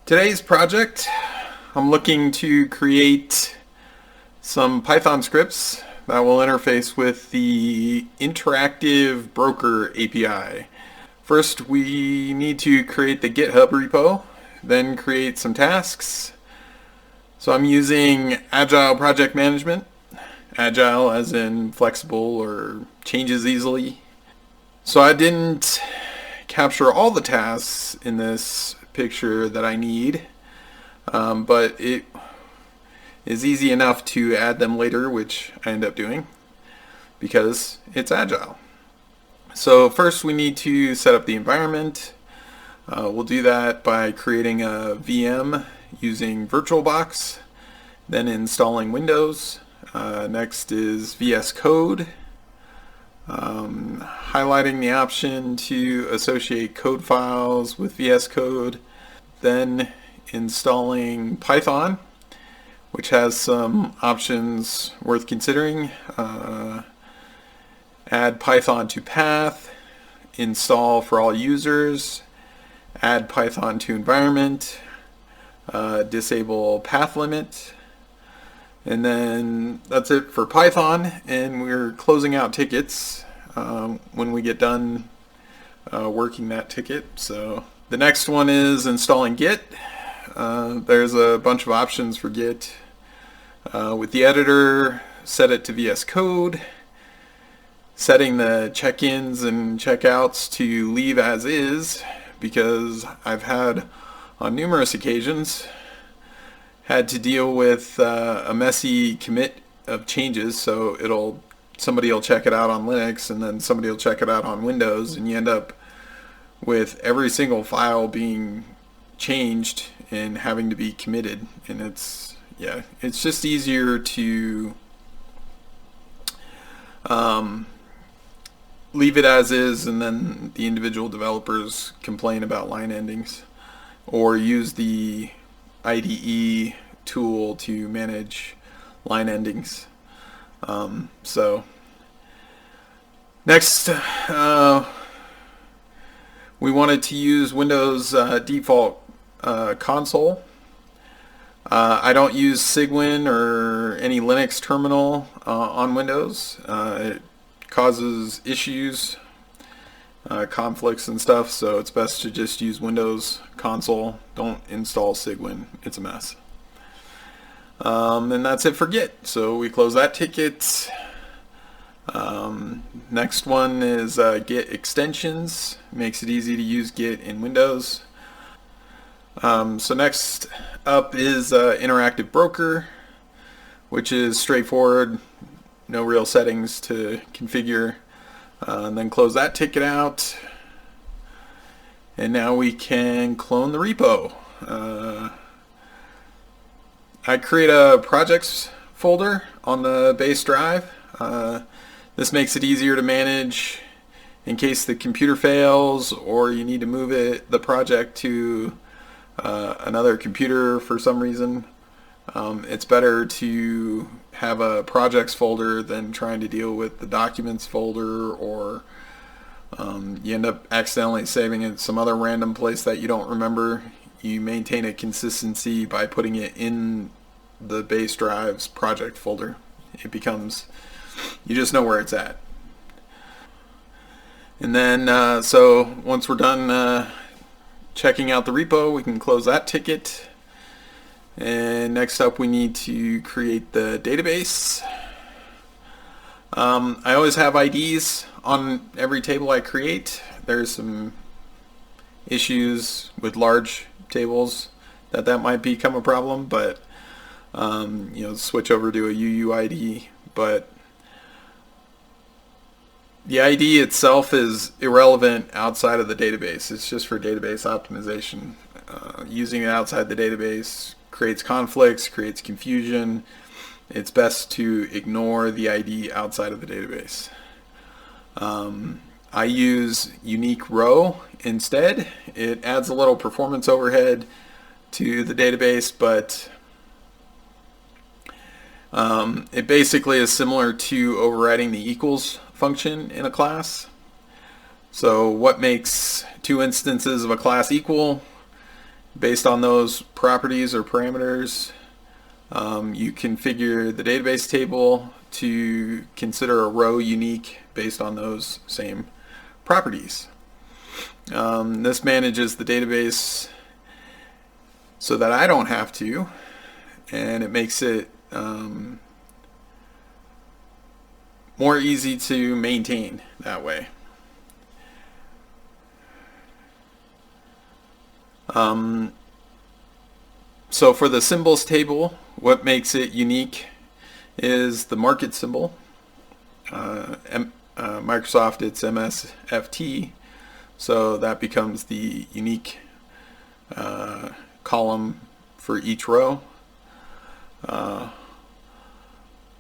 Today's project, I'm looking to create some Python scripts that will interface with the interactive broker API. First, we need to create the GitHub repo, then create some tasks. So I'm using Agile Project Management, Agile as in flexible or changes easily. So I didn't capture all the tasks in this picture that I need, but it is easy enough to add them later, which I end up doing because it's Agile. So first we need to set up the environment. We'll do that by creating a VM using VirtualBox, then installing Windows. Next is VS Code. Highlighting the option to associate code files with VS Code, then installing Python, which has some options worth considering. Add Python to path, install for all users, add Python to environment, disable path limit, and then that's it for Python, and we're closing out tickets when we get done working that ticket. So the next one is installing Git. There's a bunch of options for Git. With the editor, set it to VS Code, setting the check-ins and checkouts to leave as is, because I've had on numerous occasions had to deal with a messy commit of changes. So somebody will check it out on Linux and then somebody will check it out on Windows, and you end up with every single file being changed and having to be committed. And it's just easier to leave it as is, and then the individual developers complain about line endings, or use the IDE tool to manage line endings. So next, we wanted to use Windows default console. I don't use Cygwin or any Linux terminal on Windows. It causes issues, conflicts and stuff, so it's best to just use Windows console. Don't install Cygwin, it's a mess. And that's it for Git. So we close that ticket. Next one is Git extensions. Makes it easy to use Git in Windows. So next up is interactive broker, which is straightforward, no real settings to configure. And then close that ticket out. And now we can clone the repo. I create a projects folder on the base drive. This makes it easier to manage in case the computer fails or you need to move the project to another computer for some reason. It's better to have a projects folder than trying to deal with the documents folder, or you end up accidentally saving it some other random place that you don't remember. You maintain a consistency by putting it in the base drive's project folder. It becomes, you just know where it's at. And then so once we're done checking out the repo, we can close that ticket. And next up we need to create the database. I always have IDs on every table I create. There's some issues with large tables that might become a problem, but switch over to a UUID. But the ID itself is irrelevant outside of the database. It's just for database optimization. Using it outside the database creates conflicts, creates confusion. It's best to ignore the ID outside of the database. I use unique row instead. It adds a little performance overhead to the database, but it basically is similar to overriding the equals function in a class. So what makes two instances of a class equal? Based on those properties or parameters, you configure the database table to consider a row unique based on those same properties. This manages the database so that I don't have to, and it makes it more easy to maintain that way. So for the symbols table, what makes it unique is the market symbol. Microsoft, it's MSFT, so that becomes the unique column for each row.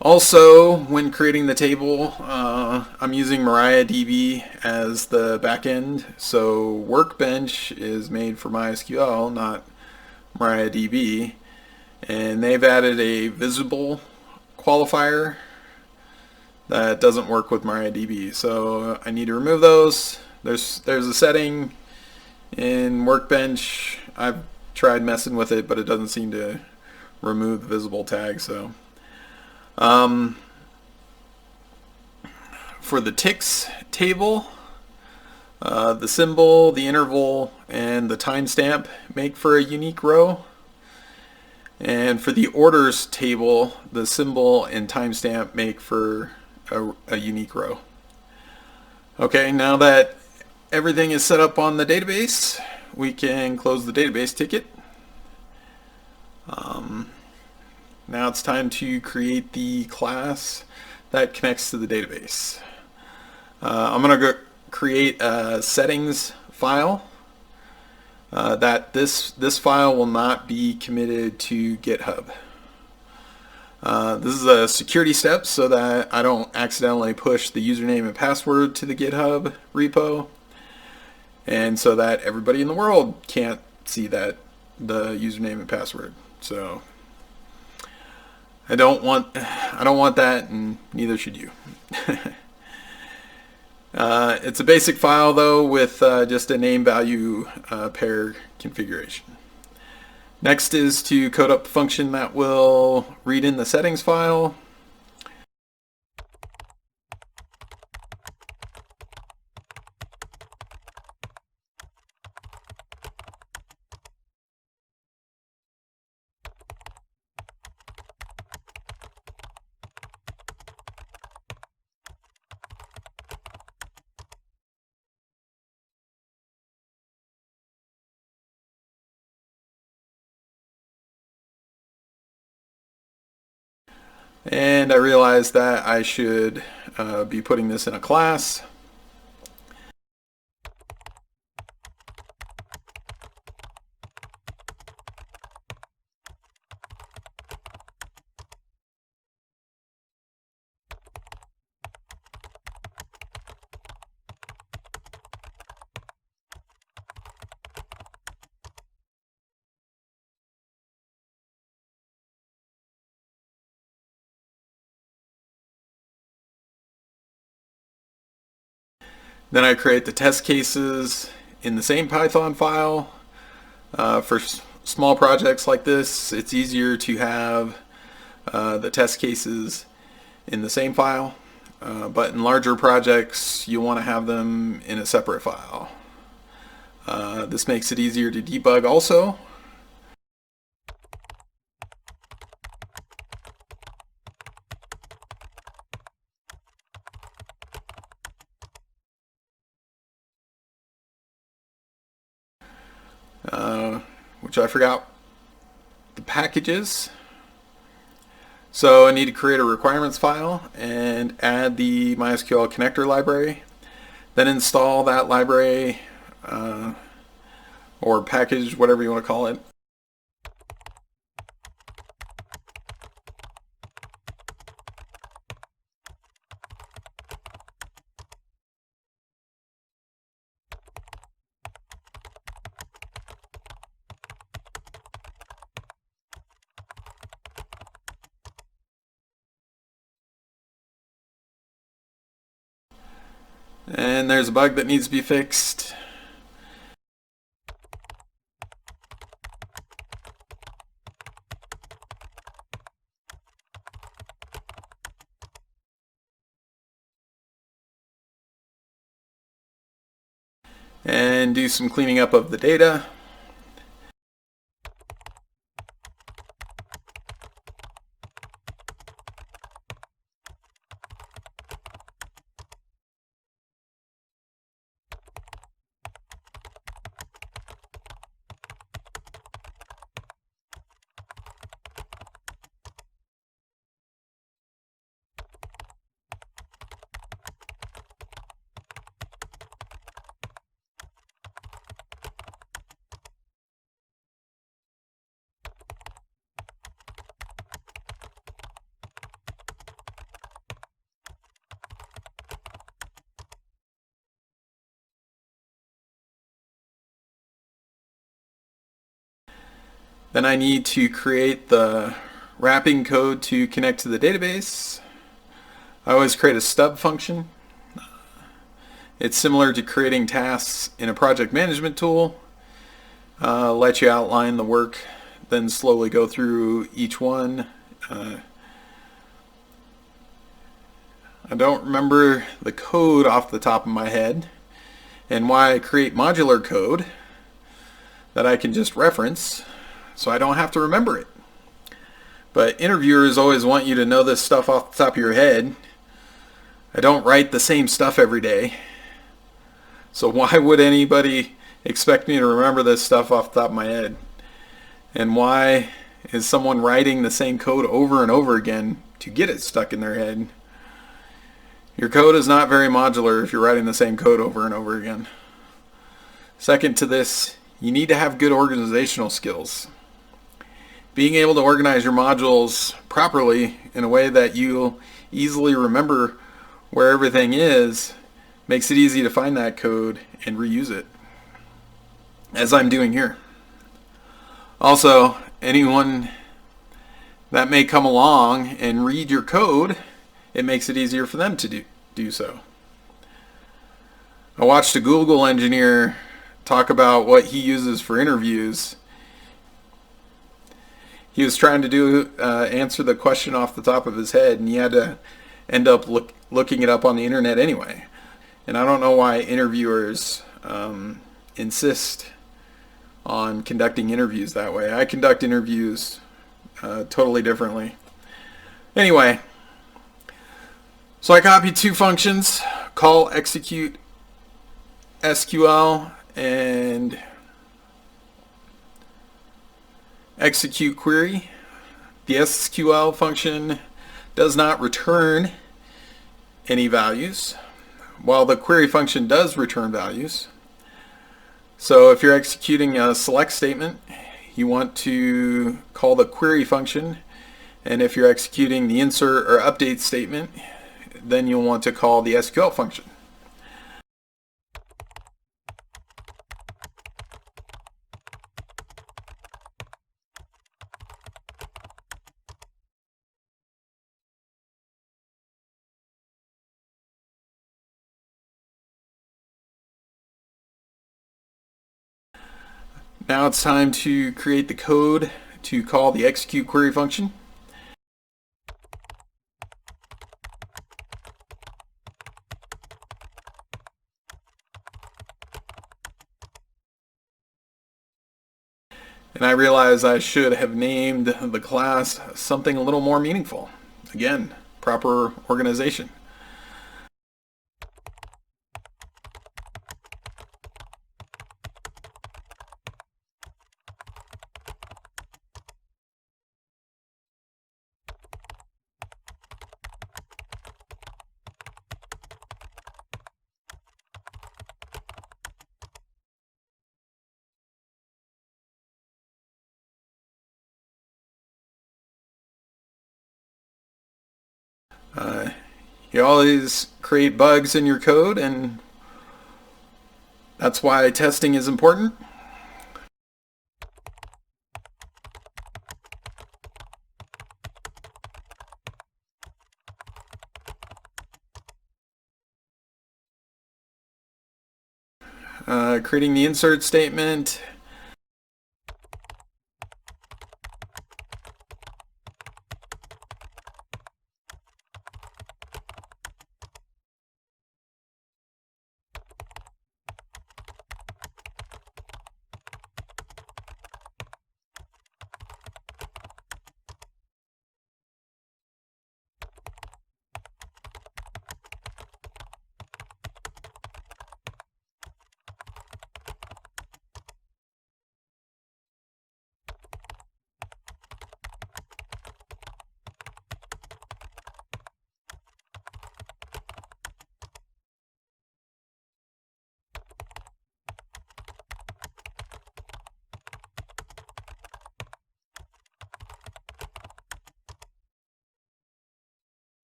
Also, when creating the table, I'm using MariaDB as the backend, so Workbench is made for MySQL, not MariaDB, and they've added a visible qualifier that doesn't work with MariaDB, so I need to remove those. There's a setting in Workbench. I've tried messing with it, but it doesn't seem to remove the visible tag. So for the ticks table, the symbol, the interval, and the timestamp make for a unique row. And for the orders table, the symbol and timestamp make for a unique row. Okay, now that everything is set up on the database, we can close the database ticket. Now it's time to create the class that connects to the database. I'm going to create a settings file. This file will not be committed to GitHub. This is a security step so that I don't accidentally push the username and password to the GitHub repo, and so that everybody in the world can't see the username and password. So I don't want that, and neither should you. It's a basic file though with just a name value pair configuration. Next is to code up a function that will read in the settings file. And I realized that I should be putting this in a class. Then I create the test cases in the same Python file. For small projects like this, it's easier to have the test cases in the same file. But in larger projects, you want to have them in a separate file. This makes it easier to debug also. Which I forgot the packages. So I need to create a requirements file and add the MySQL connector library. Then install that library or package, whatever you want to call it. And there's a bug that needs to be fixed. and do some cleaning up of the data. Then I need to create the wrapping code to connect to the database. I always create a stub function. It's similar to creating tasks in a project management tool. Let you outline the work, then slowly go through each one. I don't remember the code off the top of my head, and why I create modular code that I can just reference so I don't have to remember it. But interviewers always want you to know this stuff off the top of your head. I don't write the same stuff every day, so why would anybody expect me to remember this stuff off the top of my head? And why is someone writing the same code over and over again to get it stuck in their head? Your code is not very modular if you're writing the same code over and over again. Second to this, you need to have good organizational skills. Being able to organize your modules properly in a way that you'll easily remember where everything is makes it easy to find that code and reuse it, as I'm doing here. Also, anyone that may come along and read your code, it makes it easier for them to do so. I watched a Google engineer talk about what he uses for interviews. He was trying to answer the question off the top of his head, and he had to end up looking it up on the internet anyway. And I don't know why interviewers insist on conducting interviews that way. I conduct interviews totally differently. Anyway, so I copied two functions, call execute SQL and execute query. The SQL function does not return any values, while the query function does return values. So if you're executing a select statement, you want to call the query function, and if you're executing the insert or update statement, then you'll want to call the SQL function. Now it's time to create the code to call the execute query function. And I realize I should have named the class something a little more meaningful. Again, proper organization. You always create bugs in your code, and that's why testing is important. Creating the insert statement.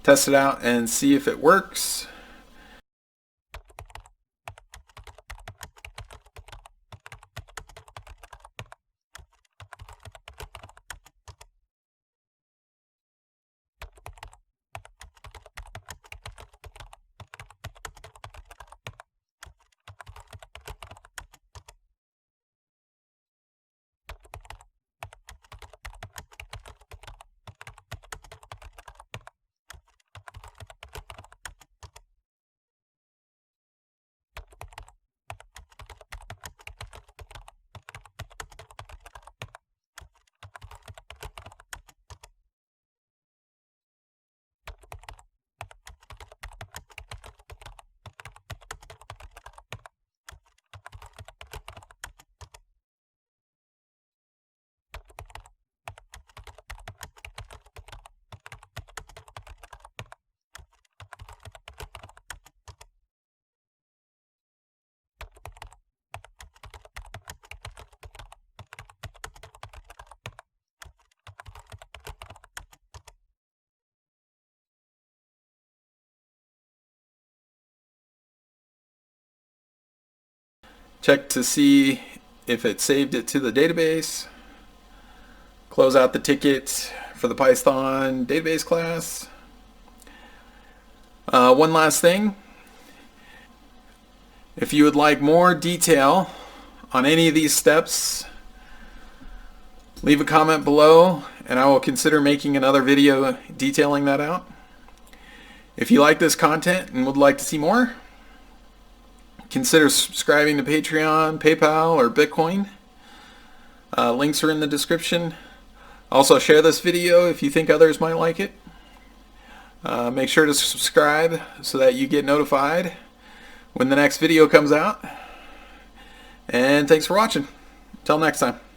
test it out and see if it works. Check to see if it saved it to the database. Close out the ticket for the Python database class. One last thing. If you would like more detail on any of these steps, leave a comment below and I will consider making another video detailing that out. If you like this content and would like to see more, consider subscribing to Patreon, PayPal, or Bitcoin. Links are in the description. Also share this video if you think others might like it. Make sure to subscribe so that you get notified when the next video comes out. And thanks for watching. Until next time.